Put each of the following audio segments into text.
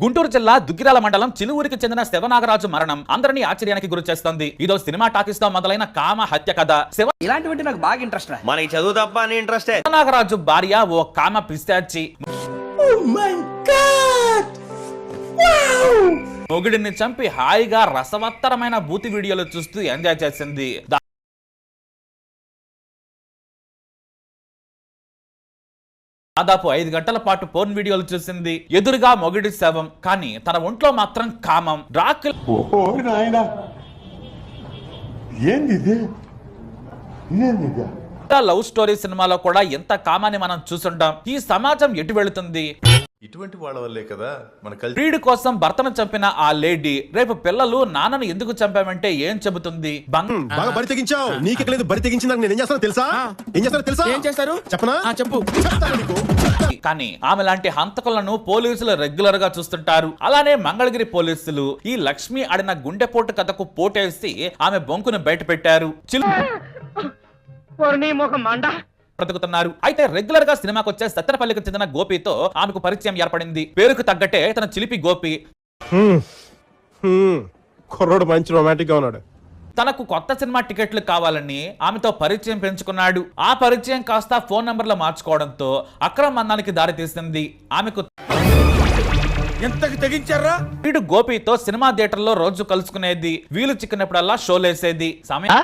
గుంటూరు జిల్లా దుగ్గిరాల మండలం చిలువురికి చెందిన శివనాగరాజు మరణం అందరినీ ఆశ్చర్యానికి గురి చేస్తోంది. ఇదో సినిమా టాకీస్ తో మొదలైన కామ హత్య కథ. ఇలాంటివంటే నాకు బాగా ఇంట్రెస్ట్. మనకి చదువు తప్ప అని ఇంట్రెస్ట్. శివనాగరాజు భార్య ఓ కామ పిశాచి. మొగుడిని చంపి హాయిగా రసవత్తరమైన బూతి వీడియోలు చూస్తూ ఎంజాయ్ చేసింది. దాదాపు 5 గంటల పాటు పోర్న్ వీడియోలు చూసింది. ఎదురుగా మొగుడి శవం, కానీ తన ఒంట్లో మాత్రం కామం. లవ్ స్టోరీ సినిమాలో కూడా ఎంత కామాన్ని మనం చూసుంటాం. ఈ సమాజం ఎటు వెళుతుంది? ఇటువంటి వాళ్ళ వల్లే కదా మన ప్రియుడి కోసం భర్తను చంపిన ఆ లేడీ రేపు పిల్లలు నాన్నను ఎందుకు చంపామంటే ఏం చెబుతుంది? కానీ ఆమె లాంటి హంతకులను పోలీసులు రెగ్యులర్ గా చూస్తుంటారు. అలానే మంగళగిరి పోలీసులు ఈ లక్ష్మి ఆడిన గుండెపోటు కథకు పోటేసి ఆమె బొంకును బయట పెట్టారు. బ్రతుకుతున్నారు. అయితే రెగ్యులర్ గా సినిమాకి వచ్చే సత్తెనపల్లికి చెందిన గోపితో ఆమెకు పరిచయం ఏర్పడింది. పేరుకు తగ్గట్టే తన చిలిపి గోపి. మంచి రొమాంటిక్ గా ఉన్నాడు. తనకు కొత్త సినిమా టికెట్లు కావాలని ఆమెతో పరిచయం పెంచుకున్నాడు. ఆ పరిచయం కాస్త ఫోన్ నంబర్లు మార్చుకోవడంతో అక్రమ బంధానికి దారి తీసింది. ఆమెకు ఎంతకి తెగించారా? వీడు గోపితో సినిమా థియేటర్ లో రోజు కలుసుకునేది. వీలు చిక్కినప్పుడల్లా షోలేసేది. సమయం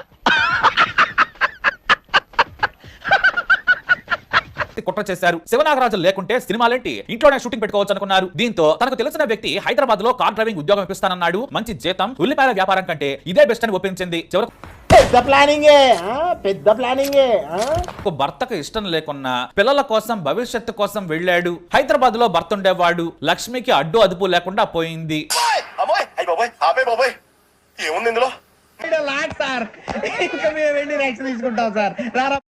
కుట్ర చేశారు. శివనాగరాజు లేకుంటే సినిమాలేంటి, ఇంట్లోనే షూటింగ్ పెట్టుకోవచ్చు అనుకున్నారు. దీంతో తనకు తెలిసిన వ్యక్తి హైదరాబాద్ లో కార్ డ్రైవింగ్ ఉద్యోగం ఇప్పిస్తానన్నాడు. మంచి జీతం, ఉల్లిపాయల వ్యాపారం కంటే ఇదే బెస్ట్ అని ఒప్పించింది. చివరకు భర్తకు ఇష్టం లేకున్నా పిల్లల కోసం, భవిష్యత్తు కోసం వెళ్ళాడు. హైదరాబాద్ లో భర్త ఉండేవాడు. లక్ష్మికి అడ్డు అదుపు లేకుండా పోయింది. ఏముంది ఇందులో?